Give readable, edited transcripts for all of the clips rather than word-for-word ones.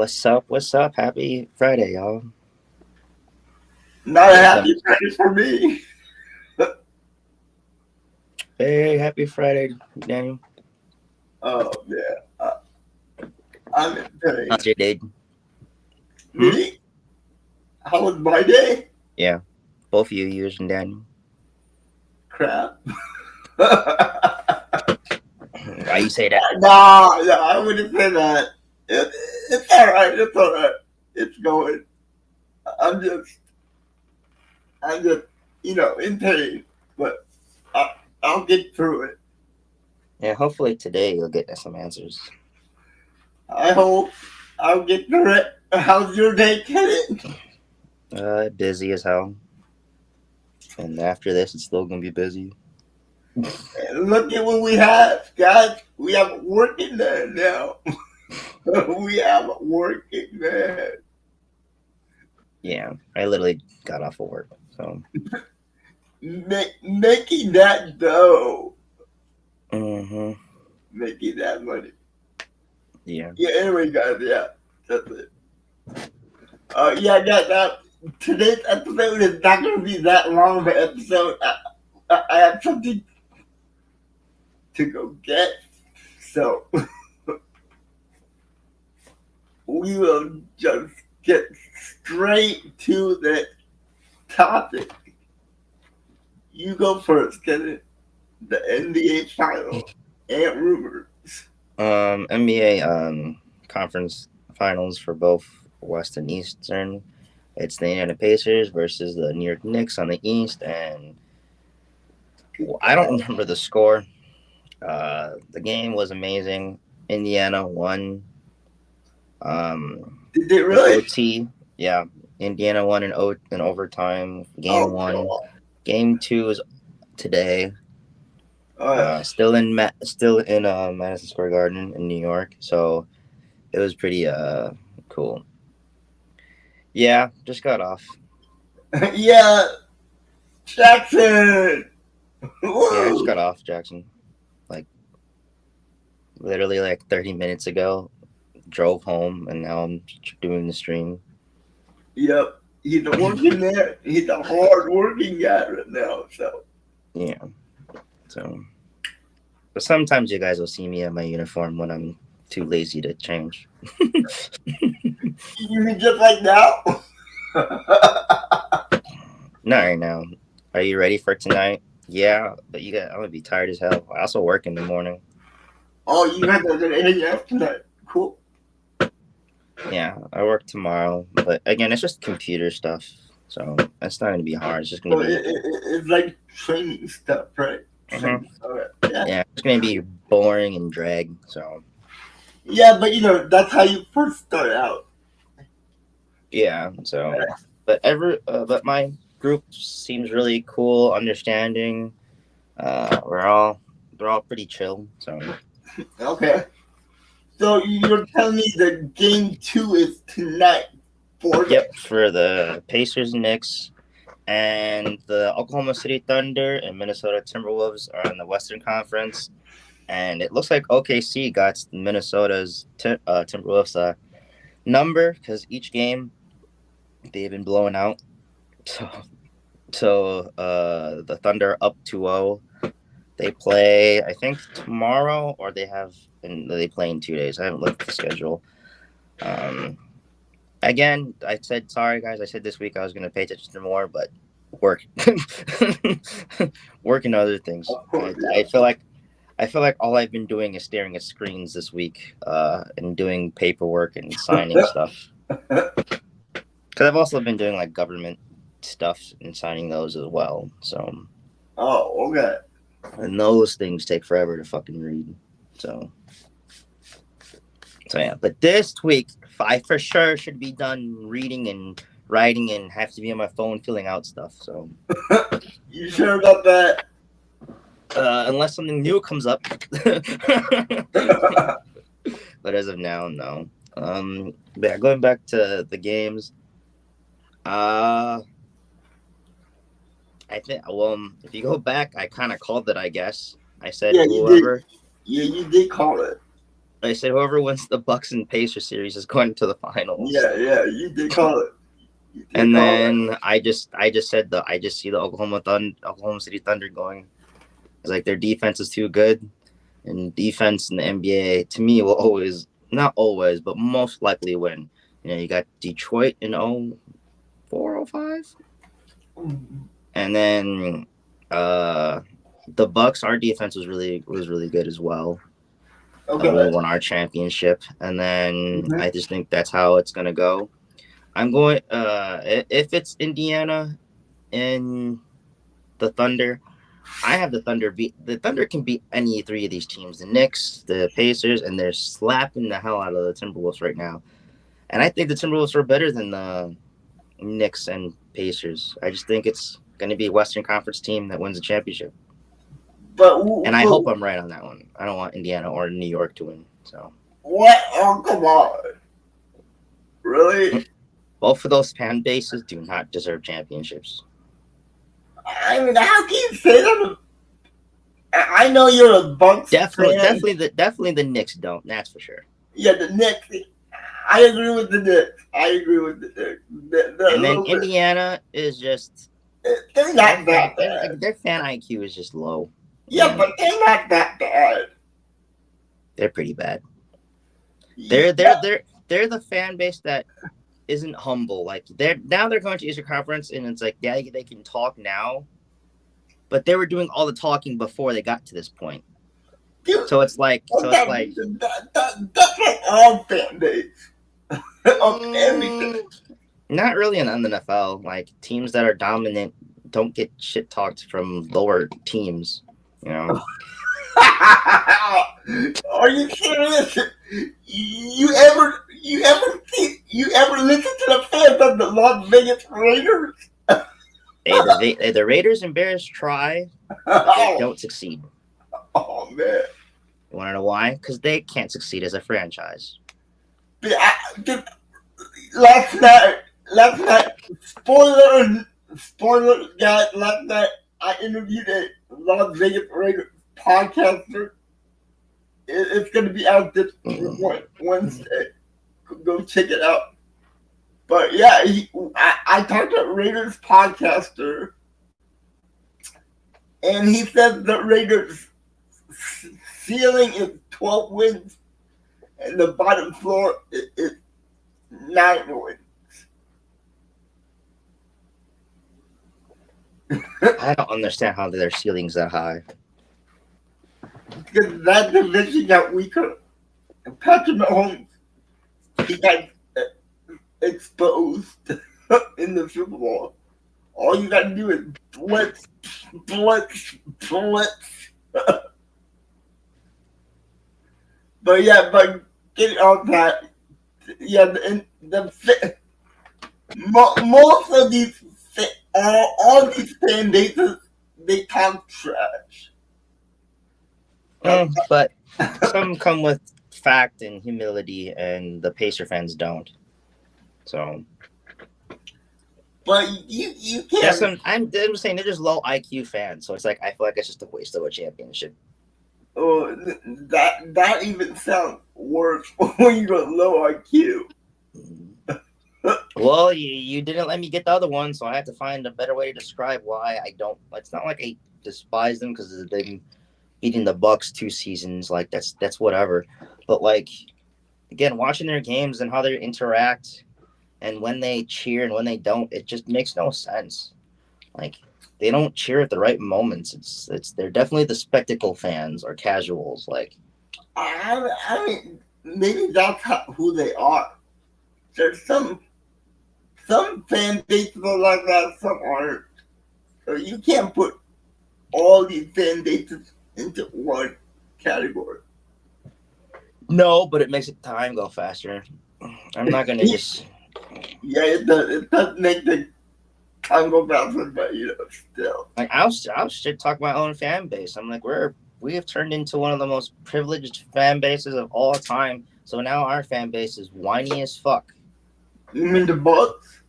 What's up? What's up? Happy Friday, y'all. Not a Welcome. happy Friday for me. Hey, happy Friday, Daniel. Oh yeah, I'm in pain. How's your day? Hmm? Me? How was my day? Yeah, both of you, yours and Daniel. Crap. Nah, Why you say that? I wouldn't say that. It, it's all right. It's all right. It's going. I'm just, I'm just, in pain. But I'll get through it. Yeah, hopefully today you'll get some answers. I hope I'll get through it. How's your day, Kenneth? Busy as hell. And after this, it's still gonna be busy. Look at what we have, guys. We have working there now. We have working man. Yeah, I literally got off of work, so. Making that dough, Mm-hmm. making that money. Yeah. Yeah. Anyway, guys. Yeah, that's it. Yeah. That today's episode is not going to be that long of an episode. I have something to go get, so we will just get straight to the topic. You go first, Kenneth. The NBA final and rumors. NBA conference finals for both West and Eastern. It's the Indiana Pacers versus the New York Knicks on the East, and I don't remember the score. The game was amazing. Indiana won. Did they In really? OT, yeah. Indiana won in overtime. Game Oh, one. God. Game two is today. Uh, Still in Madison Square Garden in New York. So it was pretty cool. Yeah, just got off. yeah, Jackson. Yeah, I just Woo. got off Jackson. Like literally like 30 minutes ago. Drove home and now I'm doing the stream. Yep, he's a working man. He's a hard working guy right now. So Yeah. So, but sometimes you guys will see me in my uniform when I'm too lazy to change. you mean just like now? Not right now. Are you ready for tonight? Yeah, but I'm gonna be tired as hell. I also work in the morning. Oh, you guys are gonna hang out tonight. Cool. Yeah, I work tomorrow, but again, it's just computer stuff, so it's not gonna be hard. It's just gonna So be it's like training stuff, right? Mhm. Training. Okay. Yeah. Yeah, it's gonna be boring and drag. So Yeah, but that's how you first start out. yeah, but my group seems really cool, understanding. They're all pretty chill. So Okay. So you're telling me that game two is tonight for the yep, for the Pacers, Knicks, and the Oklahoma City Thunder and Minnesota Timberwolves are in the Western Conference, and it looks like OKC got Minnesota's Timberwolves number because each game they've been blowing out. So the Thunder up 2-0. They play, I think, tomorrow, or they play in 2 days. I haven't looked at the schedule. Again, I said sorry, guys. I said this week I was going to pay attention to more, but work, work and other things. I feel like all I've been doing is staring at screens this week, and doing paperwork and signing stuff. Because I've also been doing like government stuff and signing those as well. So, Oh, okay. and those things take forever to fucking read. So yeah. But this week, I for sure should be done reading and writing and have to be on my phone filling out stuff. So, You sure about that? unless something new comes up. But as of now, no. But yeah, going back to the games. I think. Well, if you go back, I kind of called it. I guess I said Yeah, you did. whoever. Yeah, you did call it. I said whoever wins the Bucks and Pacers series is going to the finals. Yeah, you did call it. You did And call it. then I just see the Oklahoma City Thunder going. It's like their defense is too good, and defense in the NBA to me will always, not always, but most likely win. You got Detroit in 04, 05, and then the Bucks. Our defense was really good as well. When we Okay. won our championship, and then Mhm. I just think that's how it's gonna go. I'm going. If it's Indiana and the Thunder, I have the Thunder beat. The Thunder can beat any three of these teams: the Knicks, the Pacers, and they're slapping the hell out of the Timberwolves right now. And I think the Timberwolves are better than the Knicks and Pacers. I just think it's going to be a Western Conference team that wins the championship. And I But hope I'm right on that one. I don't want Indiana or New York to win. So what? Oh, come on. Really? both of those fan bases do not deserve championships. I mean, how can you say that? I know you're a Bucks Definitely, fan. definitely the Knicks don't. That's for sure. Yeah, the Knicks. I agree with the Knicks. I agree with the Knicks. They're a And then little bit. Indiana is just They're their not fan that bad. their fan IQ is just low. Yeah, but they're not that bad. They're pretty bad. Yeah, They're the fan base that isn't humble. Like they're going to Eastern Conference, and it's like yeah, they can talk now, but they were doing all the talking before they got to this point. dude, So it's like that's like all fan base of everything. mm, not really in the NFL. Like teams that are dominant don't get shit talked from lower teams. You know, Are you serious? You ever listen to the fans of the Las Vegas Raiders? the Raiders and Bears try, but they oh, don't succeed. oh man. You want to know why? Because they can't succeed as a franchise. Dude, last night, spoiler, spoiler, guys. Last night, I interviewed a Las Vegas Raiders podcaster. It's going to be out this Wednesday. Go check it out. But yeah, I talked to a Raiders podcaster, and he said the Raiders' ceiling is 12 wins, and the bottom floor is 9 wins. I don't understand how their ceiling's that high. Because that division got weaker. And Patrick Mahomes, he got exposed in the Super Bowl. All you got to do is blitz. But yeah, but getting off that, yeah, most of these, all these fan bases, they talk trash. But some come with fact and humility, and the Pacer fans don't. So But you that's can't. what I'm saying. They're just low IQ fans. So it's like I feel like it's just a waste of a championship. Oh, that even sounds worse when you go low IQ. Well, you didn't let me get the other one, so I have to find a better way to describe why I don't. It's not like I despise them because they've been beating the Bucks 2 seasons. Like that's whatever. But like again, watching their games and how they interact, and when they cheer and when they don't, it just makes no sense. Like they don't cheer at the right moments. They're definitely the spectacle fans or casuals. Like I mean, maybe that's who they are. There's some fan bases are like that, some aren't. So you can't put all these fan bases into one category. no, but it makes the time go faster. I'm not gonna just Yeah, it does make the time go faster, but still. like I'll shit talk my own fan base. I'm like we have turned into one of the most privileged fan bases of all time. So now our fan base is whiny as fuck. You mean the Bucks?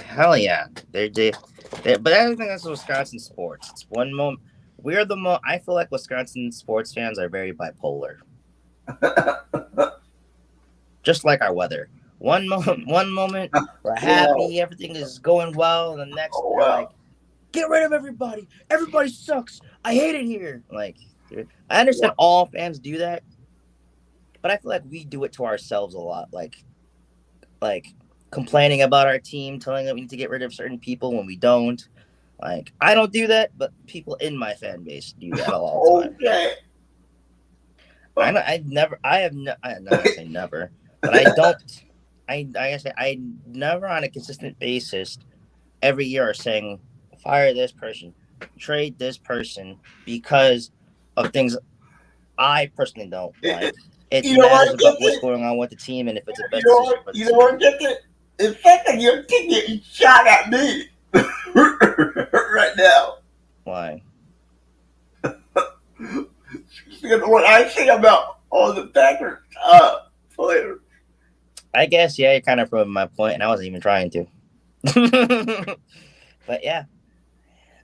Hell yeah, but I think that's Wisconsin sports. It's one moment we're the most. I feel like Wisconsin sports fans are very bipolar. Just like our weather. One moment we're Wow. happy, everything is going well, and the next Oh, they're wow. like, "Get rid of everybody. Everybody sucks. I hate it here." Like, dude, I understand Wow. all fans do that, but I feel like we do it to ourselves a lot. Like complaining about our team, telling them we need to get rid of certain people when we don't. Like, I don't do that, but people in my fan base do that all the time. Okay. I know I never. I have. I'm not gonna say never, but I don't. I say I never on a consistent basis every year are saying fire this person, trade this person because of things I personally don't like. It You know matters what? Get about what's it. going on with the team and if it's the You best know decision what? for the You know team. what? Get it. It's like that you're taking a shot at me right now. Why? Because what I think about all the Packers players. I guess yeah, you're kind of proving my point, and I wasn't even trying to. But yeah,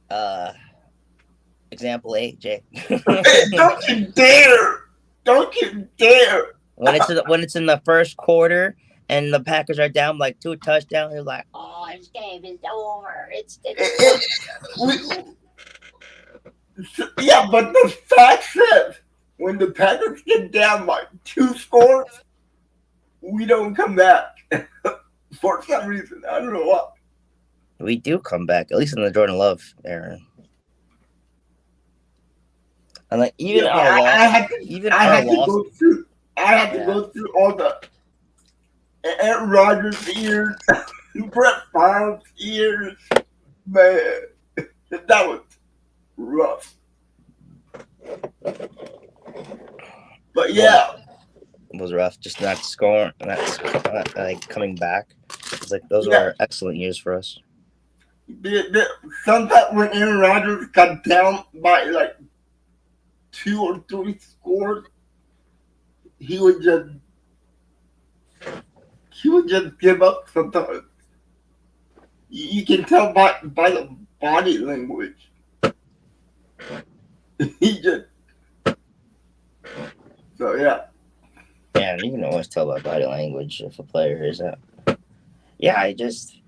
uh, example A, Jay. Don't you dare! Don't you dare! when it's in the first quarter and the Packers are down like 2 touchdowns, you're like, oh, this game is over. It's It, over. yeah, but the fact says when the Packers get down like 2 scores, we don't come back for some reason. I don't know why. We do come back, at least in the Jordan Love era. And like Yeah, but even I our had to loss, go through, I had to yeah. go through all the Aaron Rodgers years, Brett Favre's years. Man, that was rough. But What yeah, was rough? Just not scoring, not like coming back. It's like those yeah. were excellent years for us. Sometimes when Aaron Rodgers got down by like 2 or 3 scores, he would just he would just give up. Sometimes you can tell by the body language. He just so yeah. Yeah, you can always tell by body language if a player is that. Yeah, I just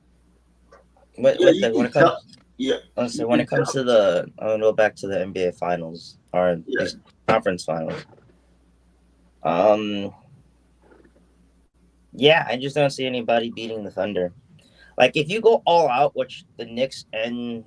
Yeah, you when can it tell. comes Yeah, honestly, you when can it comes tell. to the, I'm gonna go back to the NBA finals or Yeah, these conference finals. Um, yeah, I just don't see anybody beating the Thunder. Like if you go all out, which the Knicks and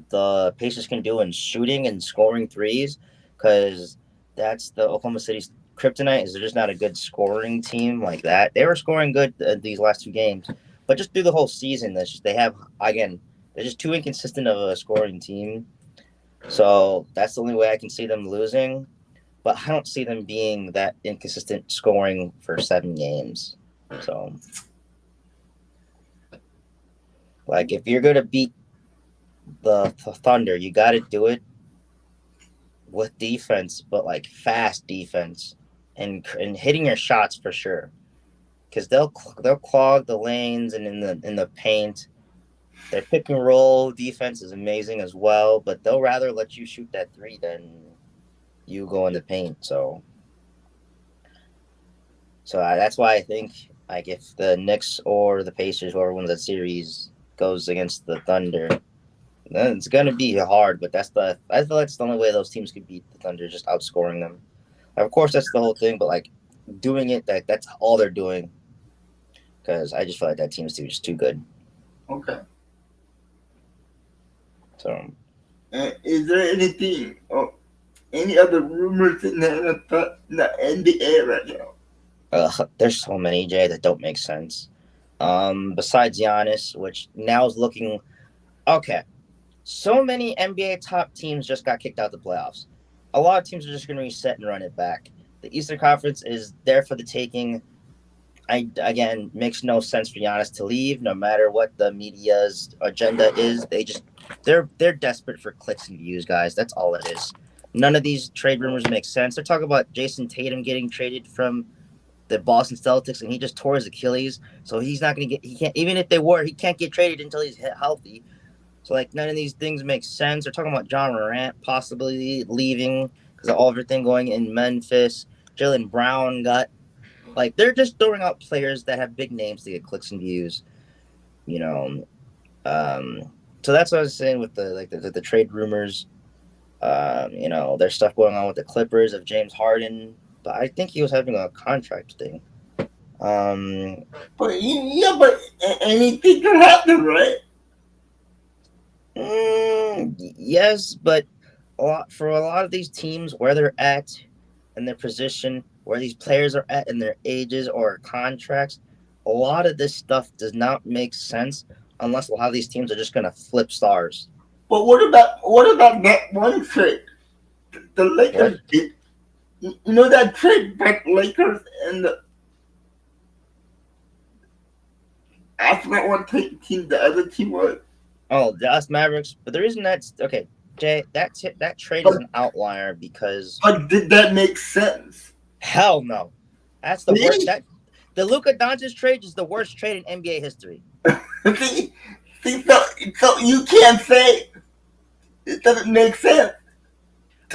the Pacers can do in shooting and scoring threes, because that's the Oklahoma City's kryptonite. Is they're just not a good scoring team like that. They were scoring good these last 2 games, but just through the whole season, that's just, they have again. They're just too inconsistent of a scoring team. So that's the only way I can see them losing. But I don't see them being that inconsistent scoring for 7 games. So, like, if you're gonna beat the Thunder, you got to do it with defense, but like fast defense and hitting your shots for sure. Because they'll clog the lanes and in the paint. Their pick and roll defense is amazing as well, but they'll rather let you shoot that three than you go in the paint. So that's why I think like if the Knicks or the Pacers, whoever wins that series, goes against the Thunder, then it's gonna be hard. But I feel like it's the only way those teams could beat the Thunder, just outscoring them. Of course, that's the whole thing, but like doing it, that's all they're doing. Because I just feel like that team's just too good. okay. So Is there anything or any other rumors in the NBA right now? there's so many Jay that don't make sense. Besides Giannis, which now is looking okay. So many NBA top teams just got kicked out of the playoffs. A lot of teams are just going to reset and run it back. The Eastern Conference is there for the taking. I again makes no sense for Giannis to leave, no matter what the media's agenda is. They're desperate for clicks and views, guys. That's all it is. None of these trade rumors make sense. They're talking about Jason Tatum getting traded from the Boston Celtics, and he just tore his Achilles, so he's not going to get. He can't, even if they were, he can't get traded until he's healthy. So like none of these things make sense. They're talking about John Morant possibly leaving because of all everything going in Memphis. Jalen Brown got like they're just throwing out players that have big names to get clicks and views. You know, so that's what I was saying with the trade rumors. There's stuff going on with the Clippers of James Harden, but I think he was having a contract thing. Um, But yeah, but anything could happen, right? yes, but for a lot of these teams, where they're at in their position, where these players are at in their ages or contracts, a lot of this stuff does not make sense unless a lot of these teams are just going to flip stars. But what about that one trade? The What? Lakers did. You know that trade back Lakers and the I forgot what team the other team was. Oh, the Dallas Mavericks. But the reason that's okay, Jay, that trade is But an outlier because but did that make sense? hell no, that's the worst. See, The Luka Doncic trade is the worst trade in NBA history. see, see. So you can't say it doesn't make sense.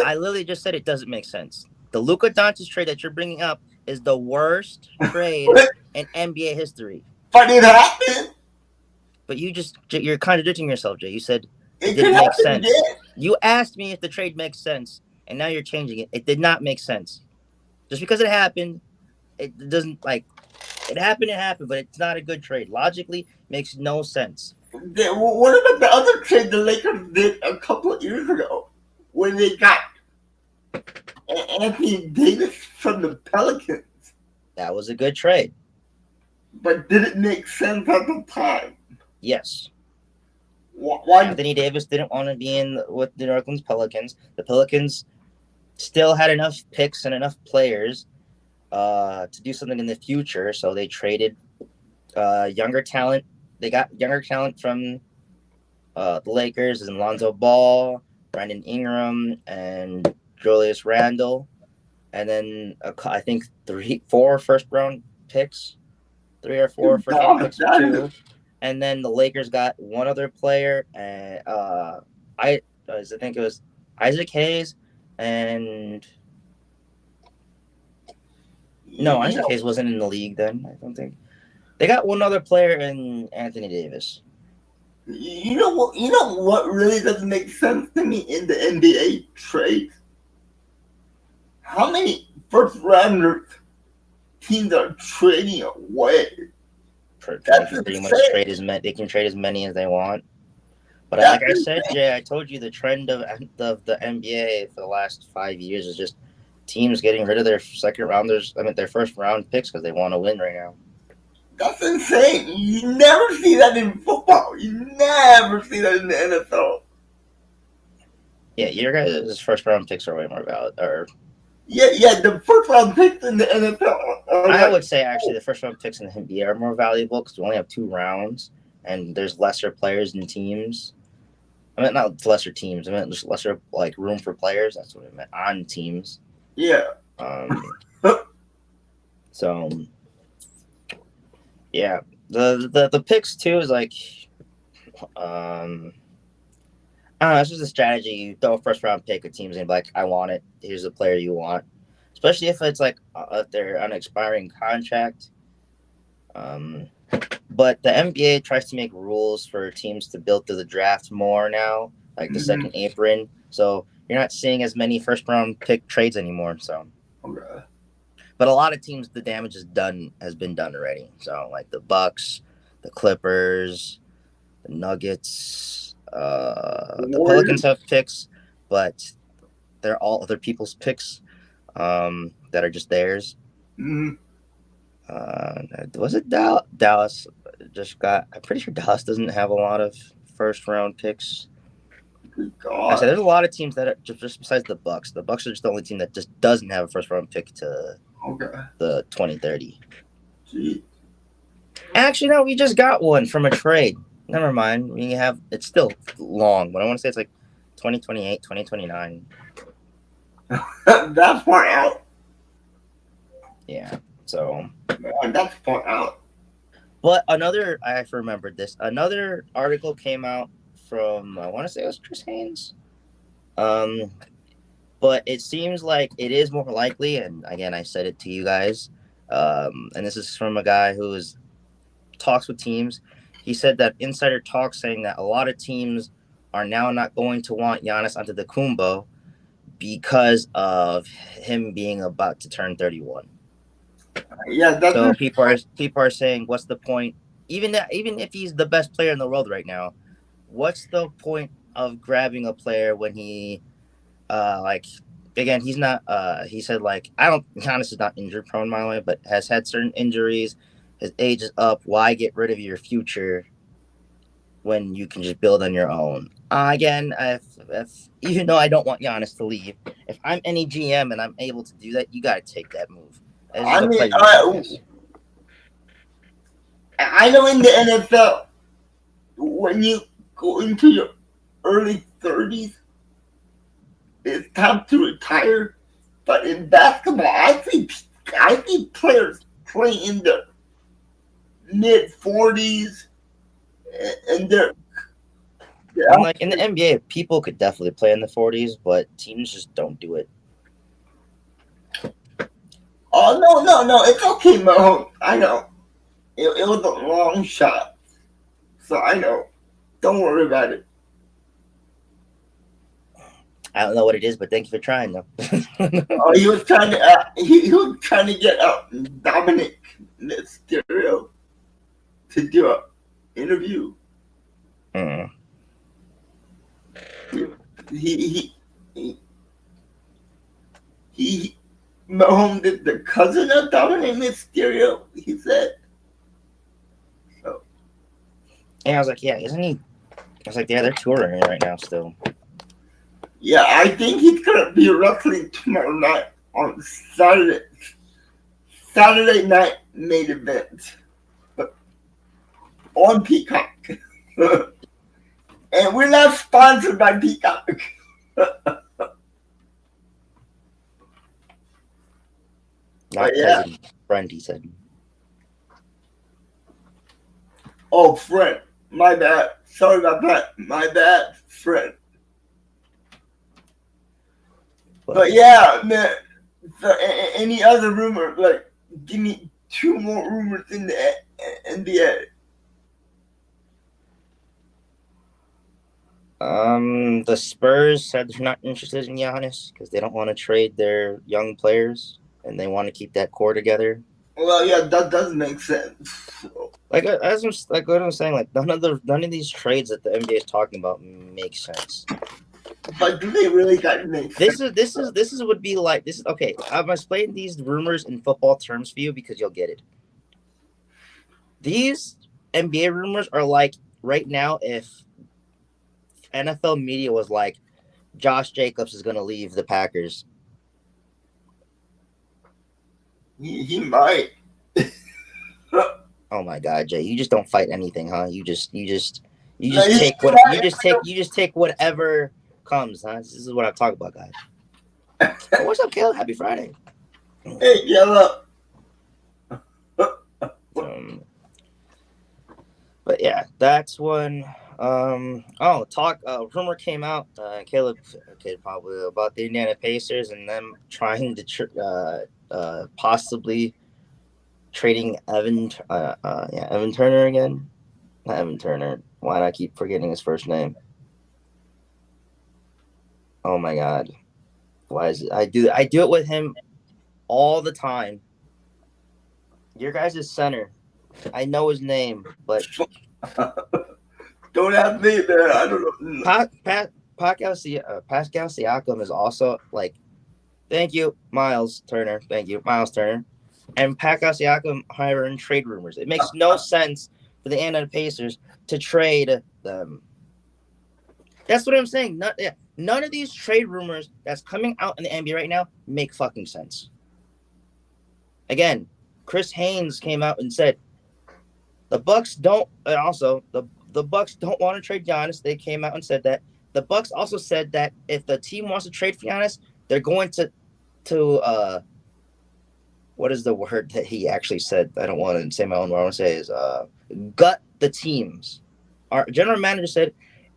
I literally just said it doesn't make sense. The Luka Doncic trade that you're bringing up is the worst trade But in NBA history. it happened. But you're contradicting yourself, Jay. You said it It could didn't make happen sense. again. You asked me if the trade makes sense, and now you're changing it. It did not make sense. Just because it happened, it doesn't like it happened, but it's not a good trade. Logically, makes no sense. What about the other trade the Lakers did a couple of years ago when they got Anthony Davis from the Pelicans? That was a good trade. But did it make sense at the time? Yes. Why? Anthony Davis didn't want to be in with the New Orleans Pelicans. The Pelicans still had enough picks and enough players to do something in the future, so they traded younger talent. They got younger talent from the Lakers and Lonzo Ball, Brandon Ingram, and Julius Randle, and then I think 4 first round picks, 3 or 4 first round God, picks or 2, and then the Lakers got one other player, and I think it was Isaac Hayes, and no, you Isaac know, Hayes wasn't in the league then. I don't think they got one other player in Anthony Davis. you know what really doesn't make sense to me in the NBA trades? How many first rounders teams are trading away? They That's can pretty much insane. trade as many as they want. But That's like I said, insane. Jay, I told you the trend of the NBA for the last 5 years is just teams getting rid of their second rounders. I mean, their first round picks because they want to win right now. That's insane. You never see that in football. You never see that in the NFL. Yeah, your guys' first round picks are way more valid. Or Yeah. The first round picks in the NFL are I like, would say actually oh, the first round picks in the NBA are more valuable because we only have 2 rounds and there's lesser players and teams. I meant not lesser teams. I meant just lesser like room for players. That's what I meant on teams. yeah. Um, so yeah, the picks too is like I don't know. It's just a strategy. You throw a first round pick at teams and be like, I want it. Here's the player you want, especially if it's like if they're on an expiring contract. Um, but the NBA tries to make rules for teams to build to the draft more now, like the Mm-hmm. second apron. So you're not seeing as many first round pick trades anymore. So, Okay. but a lot of teams, the damage has been done already. So like the Bucks, the Clippers, the Nuggets, the Pelicans Warriors. have picks, but they're all other people's picks that are just theirs. Mm-hmm. Was it Dallas? Just got. I'm pretty sure Dallas doesn't have a lot of first round picks. Good I said God. there's a lot of teams that are just besides the Bucks. The Bucks are just the only team that just doesn't have a first round pick to Okay. the 2030. Gee. Actually, no, we just got one from a trade. Never mind. We have it's still long, but I want to say it's like 2028, 2029. That's far out. Yeah. So, Man, that's far out. but I remembered this. Another article came out from I want to say it was Chris Haynes. Um, but it seems like it is more likely. And again, I said it to you guys, and this is from a guy who is talks with teams. He said that insider talks saying that a lot of teams are now not going to want Giannis Antetokounmpo because of him being about to turn 31. Yeah, that's So people are saying, what's the point? Even if he's the best player in the world right now, what's the point of grabbing a player when he like again he's not he said like I don't Giannis is not injury prone by the way, but has had certain injuries. His age is up. Why get rid of your future when you can just build on your own? Again, if even though I don't want Giannis to leave, if I'm any GM and I'm able to do that, you got to take that move. This is I a mean, player you can't miss. I know in the NFL, when you go into your early 30s, it's time to retire. But in basketball, I see players playing in their mid 40s, and And they're like in the NBA, people could definitely play in the 40s, but teams just don't do it. oh no, it's okay, Mo. I know it was a long shot, so I know. Don't worry about it. I don't know what it is, but thank you for trying, though. Oh, he was trying to get Dominic Mysterio to do an interview. Mm. He he he Mahomes is the cousin of Dominic Mysterio. He said so. And I was like, yeah, isn't he? I was like, yeah, they're touring right now still. Yeah, I think he's gonna be wrestling tomorrow night on Saturday night main event on Peacock. And we're not sponsored by Peacock. Not But yeah. cousin, friend, he said. Oh, friend. My bad. Sorry about that. My bad, friend. But yeah, man. So, any other rumor? Like, give me two more rumors in the NBA. The Spurs said they're not interested in Giannis because they don't want to trade their young players and they want to keep that core together. Well, yeah, that does make sense. Like as I'm like what I'm saying, like none of these trades that the NBA is talking about make sense. But do they really got to make sense? This is would be like this is okay. I'm explaining these rumors in football terms for you because you'll get it. These NBA rumors are like right now if NFL media was like Josh Jacobs is going to leave the Packers. He might. Oh my God, Jay! You just don't fight anything, huh? You just No, he's take what right. you just take whatever comes, huh? This is what I talk about, guys. Oh, what's up, Caleb? Happy Friday. Hey, yellow. But yeah, that's when. Rumor came out. Caleb, okay, probably about the Indiana Pacers and them trying to possibly trading Evan Turner again. Not Evan Turner. Why do I keep forgetting his first name? Oh my God. Why is it? I do it with him all the time. Your guys' center. I know his name, but Don't have me there. I don't know. Pascal Siakam is also like, thank you, Miles Turner. Thank you, Miles Turner. And Pascal Siakam hiring trade rumors. It makes no sense for the Indiana Pacers to trade them. That's what I'm saying. None of these trade rumors that's coming out in the NBA right now make fucking sense. Again, Chris Haynes came out and said the Bucks don't. And also, the Bucks don't want to trade Giannis. They came out and said that. The Bucks also said that if the team wants to trade for Giannis, they're going to what is the word that he actually said? I don't want to say my own word. I want to say is gut the teams. Our general manager said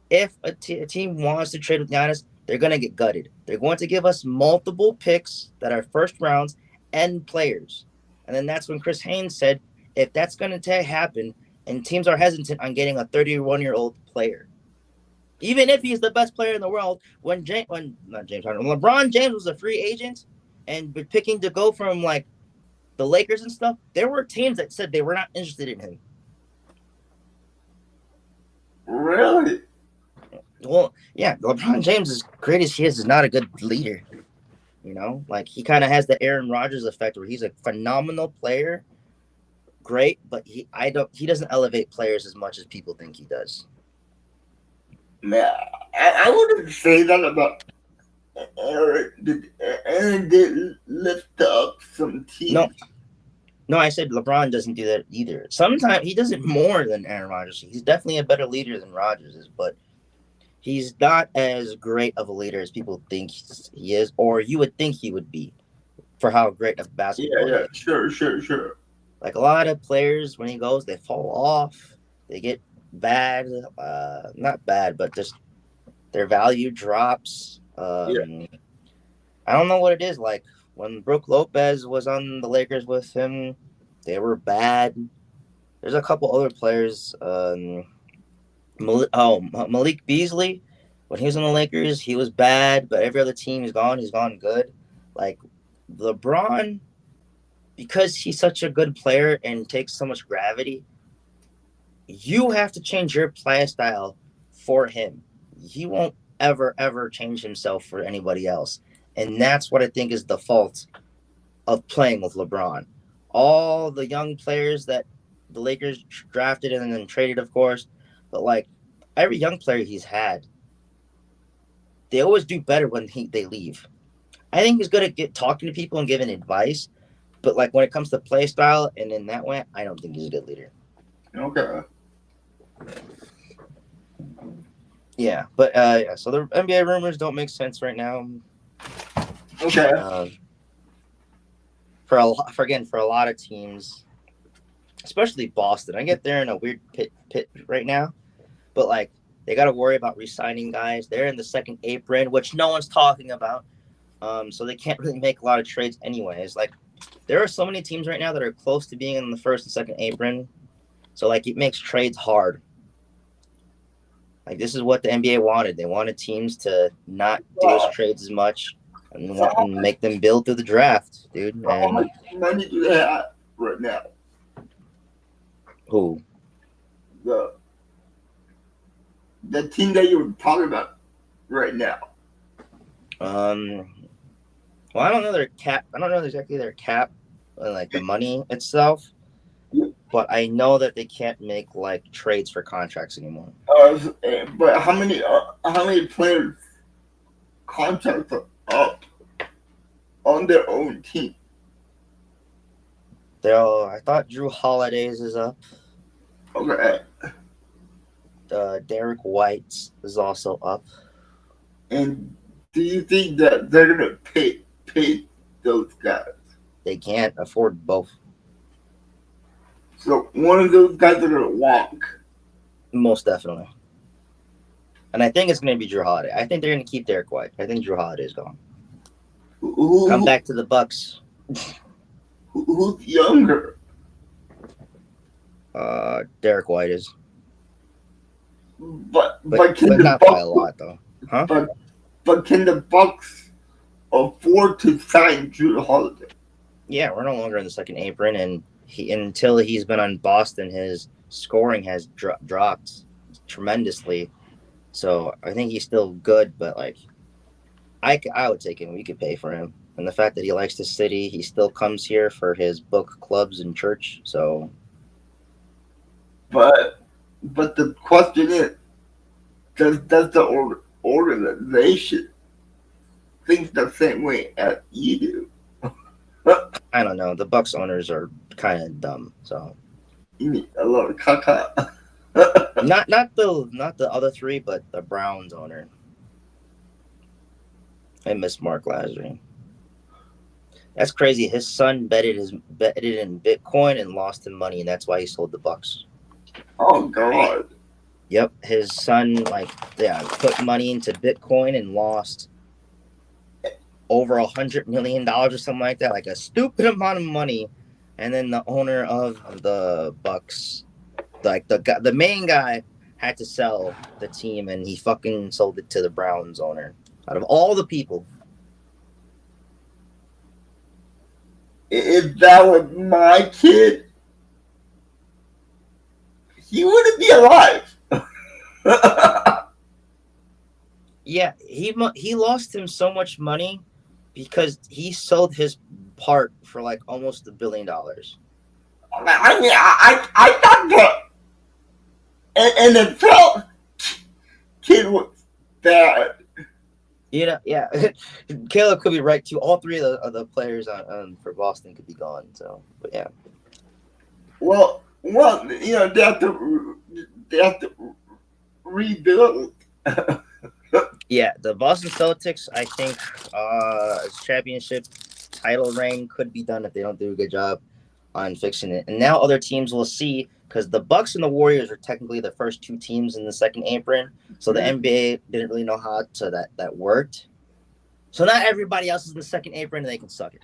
if a team wants to trade with Giannis, they're going to get gutted. They're going to give us multiple picks that are first rounds and players. And then that's when Chris Haynes said, if that's going to happen and teams are hesitant on getting a 31-year-old player, even if he's the best player in the world, when LeBron James was a free agent and picking to go from like the Lakers and stuff, there were teams that said they were not interested in him. Really? Well, yeah, LeBron James, as great as he is not a good leader. You know, like he kind of has the Aaron Rodgers effect where he's a phenomenal player, great, but he doesn't elevate players as much as people think he does. Man, I wouldn't say that about Aaron. Aaron did lift up some No, teams. no, I said LeBron doesn't do that either. Sometimes he does it more than Aaron Rodgers. He's definitely a better leader than Rodgers is, but he's not as great of a leader as people think he is, or you would think he would be for how great of Yeah, basketball he yeah, is. sure. Like a lot of players, when he goes, they fall off. They get bad, not bad, but just their value drops. Yeah, I don't know what it is. Like when Brooke Lopez was on the Lakers with him, they were bad. There's a couple other players. Malik Beasley, when he was on the Lakers, he was bad, but every other team he's gone good. Like LeBron, because he's such a good player and takes so much gravity, you have to change your play style for him. He won't ever change himself for anybody else. And that's what I think is the fault of playing with LeBron. All the young players that the Lakers drafted and then traded, of course, but like every young player he's had, they always do better when they leave. I think he's good at talking to people and giving advice, but like when it comes to play style and in that way, I don't think he's a good leader. okay. Yeah, but yeah. So the NBA rumors don't make sense right now. Okay. For a lot of teams, especially Boston, I get they're in a weird pit right now, but like they got to worry about re-signing guys. They're in the second apron, which no one's talking about. So they can't really make a lot of trades anyways. Like there are so many teams right now that are close to being in the first and second apron, so like it makes trades hard. Like this is what the NBA wanted. They wanted teams to not do as trades as much and make them build through the draft, dude. So how much And money do they have right now? who? The the team that you were talking about right now. Well, I don't know their cap. I don't know exactly their cap, like the money itself. But I know that they can't make like trades for contracts anymore. But how many players contracts are up on their own team? I thought Drew Holiday's is up. Okay. Derek White's is also up. And do you think that they're gonna pay those guys? They can't afford both. So one of those guys are gonna walk. Most definitely. And I think it's going to be Drew Holiday. I think they're going to keep Derek White. I think Drew Holiday is gone. Come back to the Bucks. Who's younger? Derek White is. But But not by a lot, though. Huh? But can the Bucks afford to sign Drew Holiday? Yeah, we're no longer in the second apron, and until he's been on Boston, his scoring has dropped tremendously. So I think he's still good, but like I would take him. We could pay for him, and the fact that he likes the city, he still comes here for his book clubs and church. So, But the question is, does the organization think the same way as you do? I don't know. The Bucks owners are kind of dumb. So You need a lot of caca. not the other three, but the Browns owner. I miss Mark Lazary. That's crazy. His son betted in Bitcoin and lost him money, and that's why he sold the Bucks. Oh God! Yep, his son put money into Bitcoin and lost over $100 million or something like that, like a stupid amount of money. And then the owner of the Bucks, like the main guy, had to sell the team, and he fucking sold it to the Browns owner. Out of all the people, If that was my kid, he wouldn't be alive. yeah, he lost him so much money because he sold his part for like almost $1 billion. I mean, I thought the NFL kid was bad. You know, yeah, Caleb could be right too. All three of the players for Boston could be gone. So, but yeah, Well, they have to rebuild. yeah, the Boston Celtics, I think, championship title reign could be done if they don't do a good job on fixing it. And now other teams will see because the Bucks and the Warriors are technically the first two teams in the second apron. So the NBA didn't really know how to that worked. So not everybody else is in the second apron and they can suck it.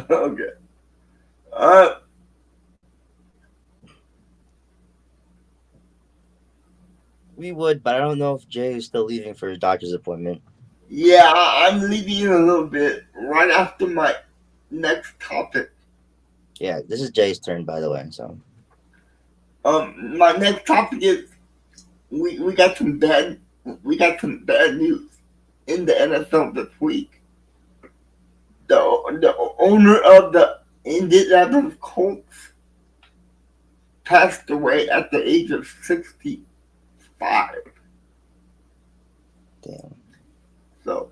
Okay. Uh, We would, but I don't know if Jay is still leaving for his doctor's appointment. yeah, I'm leaving in a little bit, right after my next topic. Yeah, this is Jay's turn, by the way. So My next topic is we got some bad news in the NFL this week. The owner of the Indianapolis Colts passed away at the age of 65. damn. So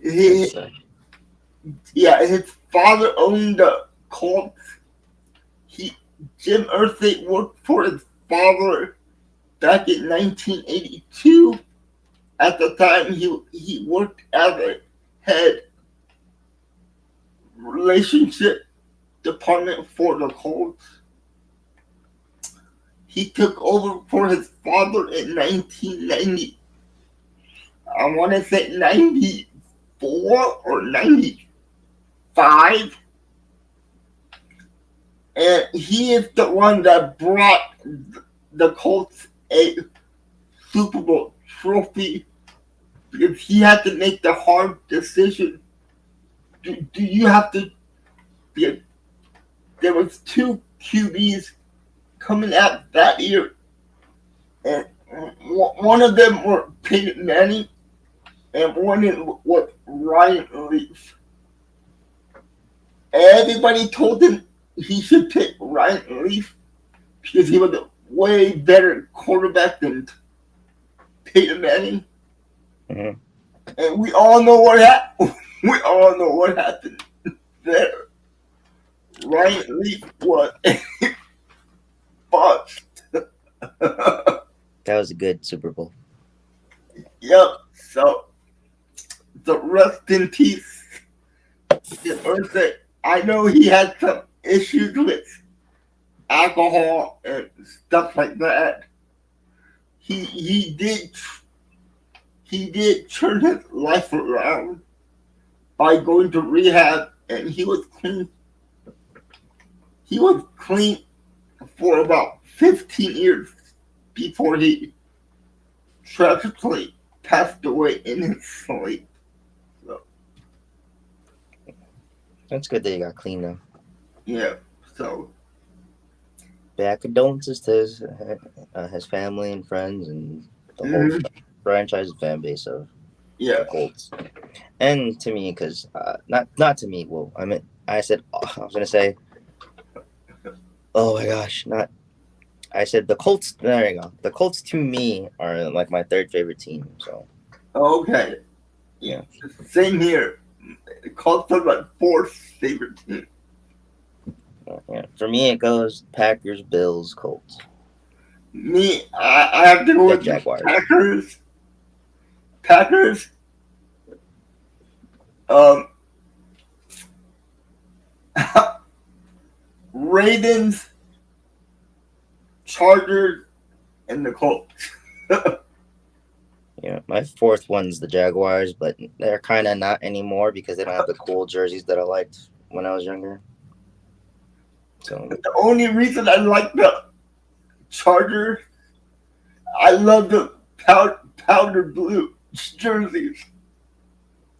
he, yeah, his father owned the Colts. He Jim Irsay worked for his father back in 1982. At the time, he worked as a head relationship department for the Colts. He took over for his father in 1990. I want to say 94 or 95. And he is the one that brought the Colts a Super Bowl trophy because he had to make the hard decision. Do you have to be? There was two QBs coming out that year, and one of them were Peyton Manning, and one was Ryan Leaf. Everybody told him he should pick Ryan Leaf because he was a way better quarterback than Peyton Manning. Mm-hmm. And we all know what happened. We all know what happened there. Ryan Leaf was bust. That was a good Super Bowl. Yep. So the rest in peace. I know he had some issues with alcohol and stuff like that. He did turn his life around by going to rehab, and he was clean. He was clean for about 15 years before he tragically passed away in his sleep. So, That's good that he got clean though. yeah. So, Bad condolences to his family and friends and the whole mhm, franchise and fan base of yeah. the Colts. And to me, because not to me. Well, I said I was gonna say. Oh my gosh, not. I said the Colts. There you go. The Colts to me are like my third favorite team. So Okay. yeah. Same here. Colts are my fourth favorite team. Yeah. For me, it goes Packers, Bills, Colts, I have to go then with the Jaguars. Packers. Packers. Um, Ravens, Chargers, and the Colts. Yeah, my fourth one's the Jaguars, but they're kind of not anymore because they don't have the cool jerseys that I liked when I was younger. So The only reason I like the Chargers, I love the powder blue jerseys.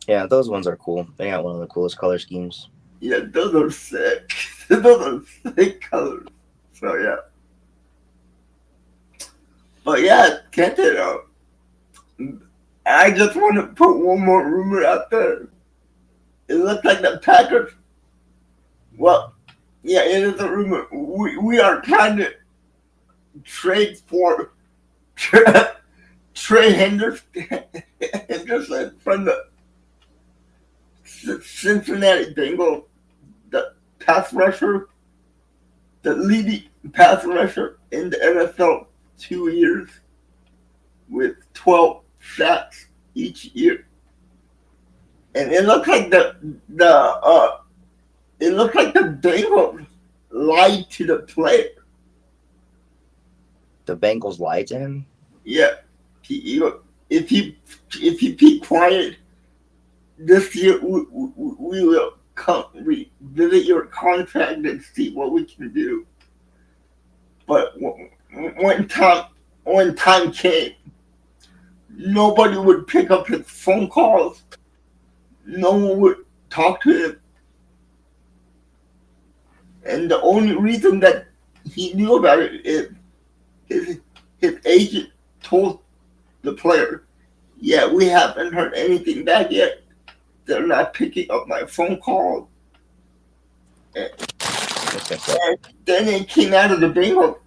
yeah, those ones are cool. They got one of the coolest color schemes. Yeah, those are sick. Those are sick colors. So yeah. But yeah, can't it I just want to put one more rumor out there. It looks like the Packers. Well, yeah, it is a rumor. We are trying to trade for Trey Henderson from the Cincinnati Bengals, the pass rusher, the leading pass rusher in the NFL 2 years with 12 sacks each year. And it looks like it looks like the Bengals lied to the player. The Bengals lied to him. Yeah, if you keep quiet this year, we will come revisit your contract and see what we can do. But when time came, nobody would pick up his phone calls. No one would talk to him. And the only reason that he knew about it is his agent told the player, yeah, we haven't heard anything back yet. They're not picking up my phone call. And then it came out of the Bengal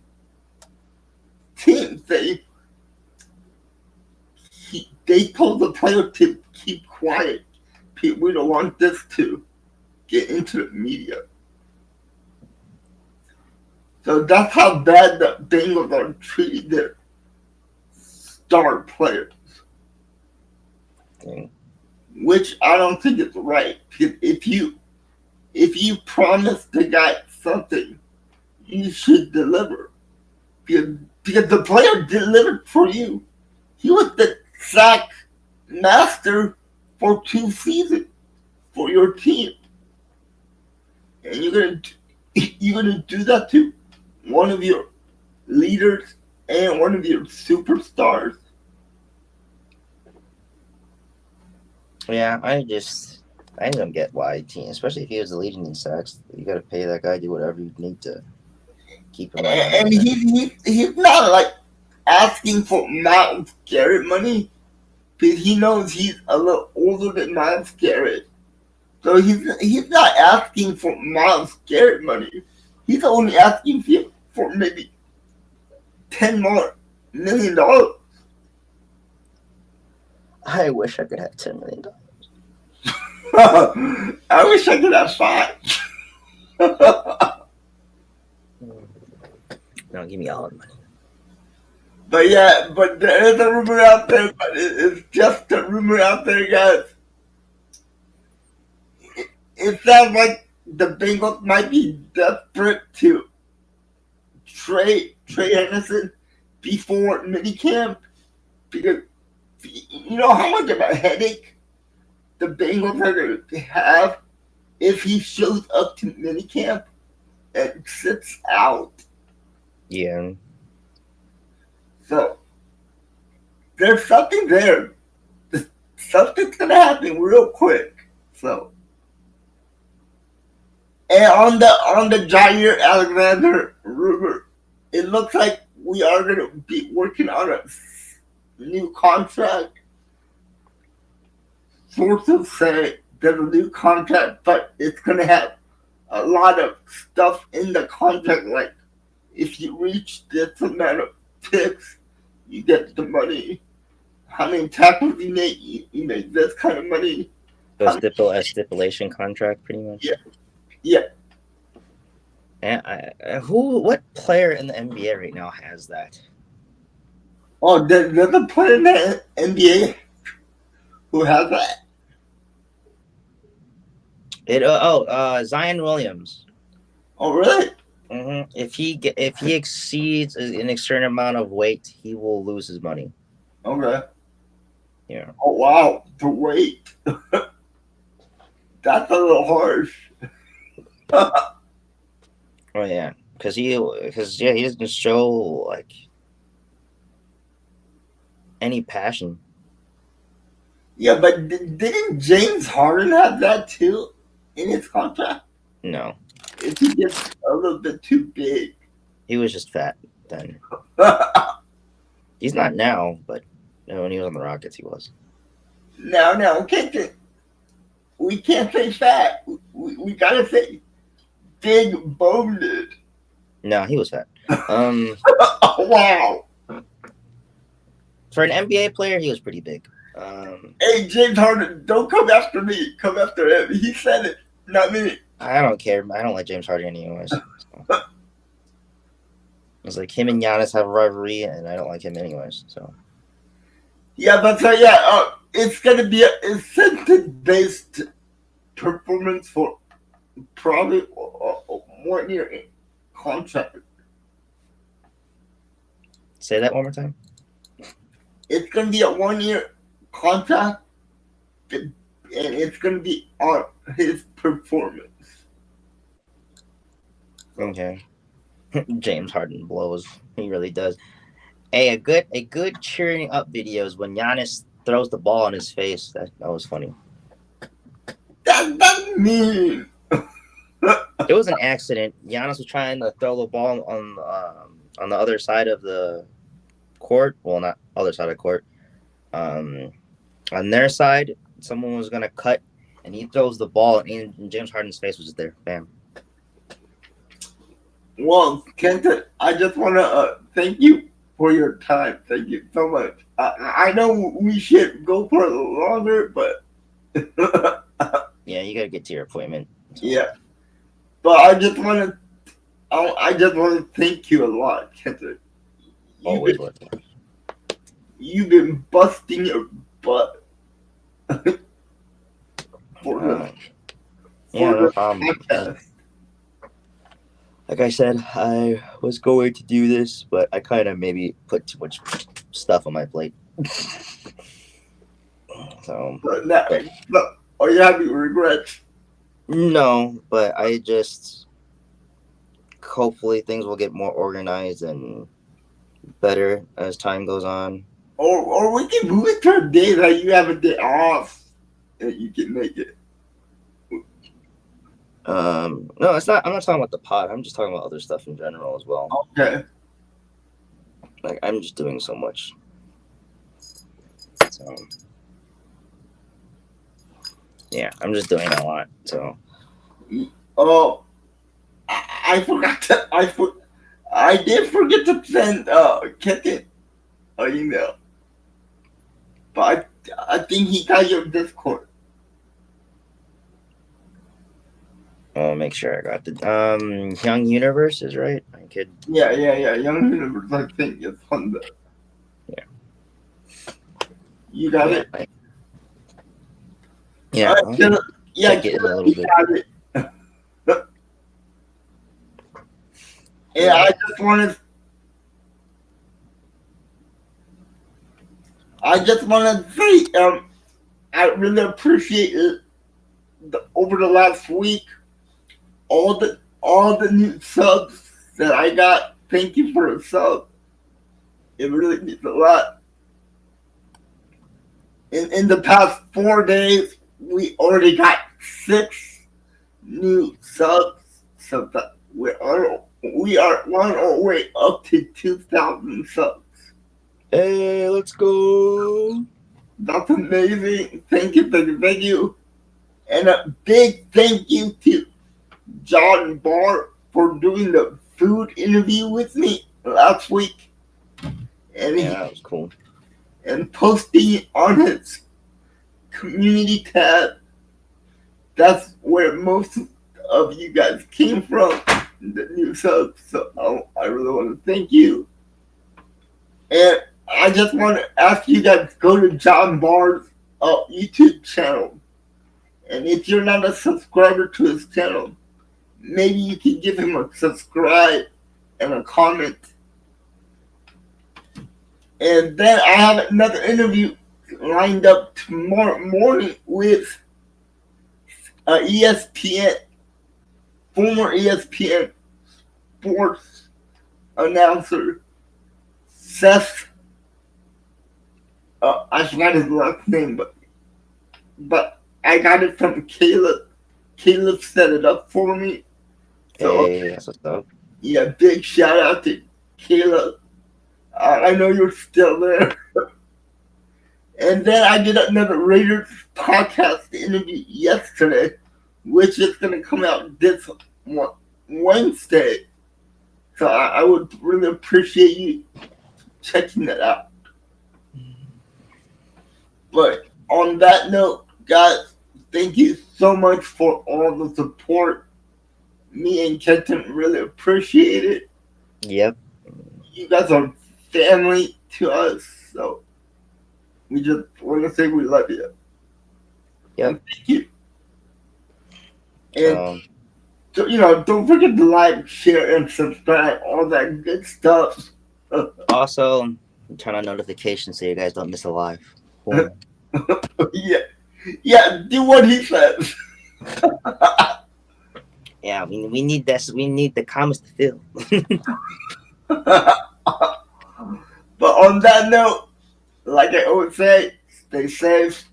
team. They told the player to keep quiet. We don't want this to get into the media. So that's how bad the Bengals are treating their star players. Okay. Which I don't think is right. Because if you promise the guy something, you should deliver. Because the player delivered for you. He was the sack master for 2 seasons for your team. And you're gonna do that to one of your leaders and one of your superstars. Yeah, I don't get why team, especially if he was the leading in sacks, you got to pay that guy, do whatever you need to keep him around. And he's not like asking for Miles Garrett money because he knows he's a little older than Miles Garrett. So he's not asking for Miles Garrett money. He's only asking for maybe $10 million. I wish I could have $10 million. I wish I could have 5. No, give me all the money. But yeah, but there is a rumor out there, but it's just a rumor out there, guys. It sounds like the Bengals might be desperate to trade Trey Henderson before minicamp because you know how much of a headache the Bengals are going to have if he shows up to minicamp and sits out. Yeah. So there's something there. Something's gonna happen real quick. So and on the Jair Alexander rumor, it looks like we are gonna be working on a new contract. Sources say there's a new contract, but it's gonna have a lot of stuff in the contract, like if you reach this amount of picks, you get the money. How many tackles you make, you make this kind of money. So a stipulation contract, pretty much. Yeah. And what player in the NBA right now has that? Oh, there's a player in the NBA who has that. Zion Williams. Oh, really? If he exceeds an external amount of weight, he will lose his money. Okay. Yeah. Oh wow, the weight. That's a little harsh. Oh yeah, because yeah, he doesn't show like any passion. Yeah, but didn't James Harden have that too in his contract? No, Is he just a little bit too big? he was just fat then. Now, He's not now, but when he was on the Rockets, he was. now, we can't say fat. We gotta say big boned. No, he was fat. Um, Oh, wow. for an NBA player, he was pretty big. Hey, James Harden, don't come after me. Come after him. He said it, not me. I don't care. I don't like James Harden anyways. So. It's like him and Giannis have a rivalry, and I don't like him anyways. So Yeah, but so yeah, it's gonna be an incentive based performance for probably 1 year contract. say that one more time. It's gonna be a 1 year contract, and it's gonna be on his performance. So, Okay. James Harden blows. He really does. Hey, a good cheering up video is when Giannis throws the ball in his face. That was funny. that's mean. It was an accident. Giannis was trying to throw the ball on the other side of the court. Well, not other side of the court. Um, on their side, someone was gonna cut, and he throws the ball, and James Harden's face was just there. Bam. Well, Kenton, I just want to thank you for your time. Thank you so much. I know we should go for a little longer, but Yeah, you gotta get to your appointment. So. yeah. But I just want to thank you a lot, Kenton. You've Always been worth it. you've been busting your butt for the Yeah, for no the problem. podcast. Like I said, I was going to do this, but I kind of maybe put too much stuff on my plate. So, But now, but look, are you having regrets? no, but I just hopefully things will get more organized and better as time goes on. Or we can move it to a day that you have a day off and you can make it. No, it's not. I'm not talking about the pod. I'm just talking about other stuff in general as well. Okay. Like I'm just doing so much. So yeah, I'm just doing a lot. So Oh, I forgot to. I did forget to send Kenton an email, but I think he got your Discord. I'll make sure I got the Young Universe is right. I could. Yeah. Young Universe, I think it's on the. Yeah. You got Yeah. it. Yeah. I'll check it in a little You bit. got it. Yeah, I just want to say, I really appreciate it. Over the last week, all the new subs that I got. Thank you for the sub. It really means a lot. In the past 4 days, we already got 6 new subs. So that we are on our way up to 2,000 subs. Hey, let's go. That's amazing. Thank you. And a big thank you to John Barr for doing the food interview with me last week. And Yeah, that was cool. and posting it on his community tab. That's where most of you guys came from, the new subs. So I really want to thank you. And I just want to ask you guys to go to John Barr's YouTube channel. And if you're not a subscriber to his channel, maybe you can give him a subscribe and a comment. And then I have another interview lined up tomorrow morning with ESPN, former ESPN sports announcer Seth. I forgot his last name, but I got it from Caleb. Caleb set it up for me. So Hey, that's what's up. yeah, big shout out to Caleb. I know you're still there. And then I did another Raiders podcast interview yesterday, which is going to come out this Wednesday. So I would really appreciate you checking that out. But on that note, guys, thank you so much for all the support. Me and Kenton really appreciate it. Yep. You guys are family to us, so we just want to say we love you. Yep. And thank you. And Um, so, don't forget to like, share, and subscribe, all that good stuff. also, turn on notifications so you guys don't miss a live. Boom. Yeah, do what he says. Yeah, we need this. We need the comments to fill. But on that note, like I always say, stay safe,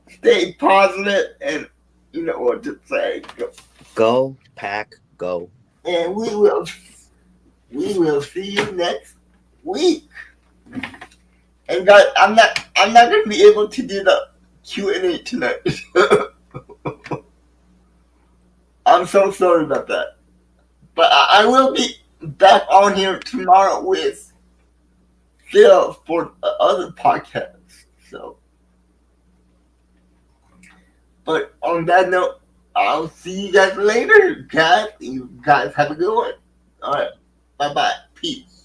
stay positive, and you know what to say. Go pack, go. And we will see you next week. And guys, I'm not gonna be able to do the Q&A tonight. I'm so sorry about that. But I will be back on here tomorrow with Phil for other podcasts. So, but on that note, I'll see you guys later, guys. You guys have a good one. All right, bye bye, peace.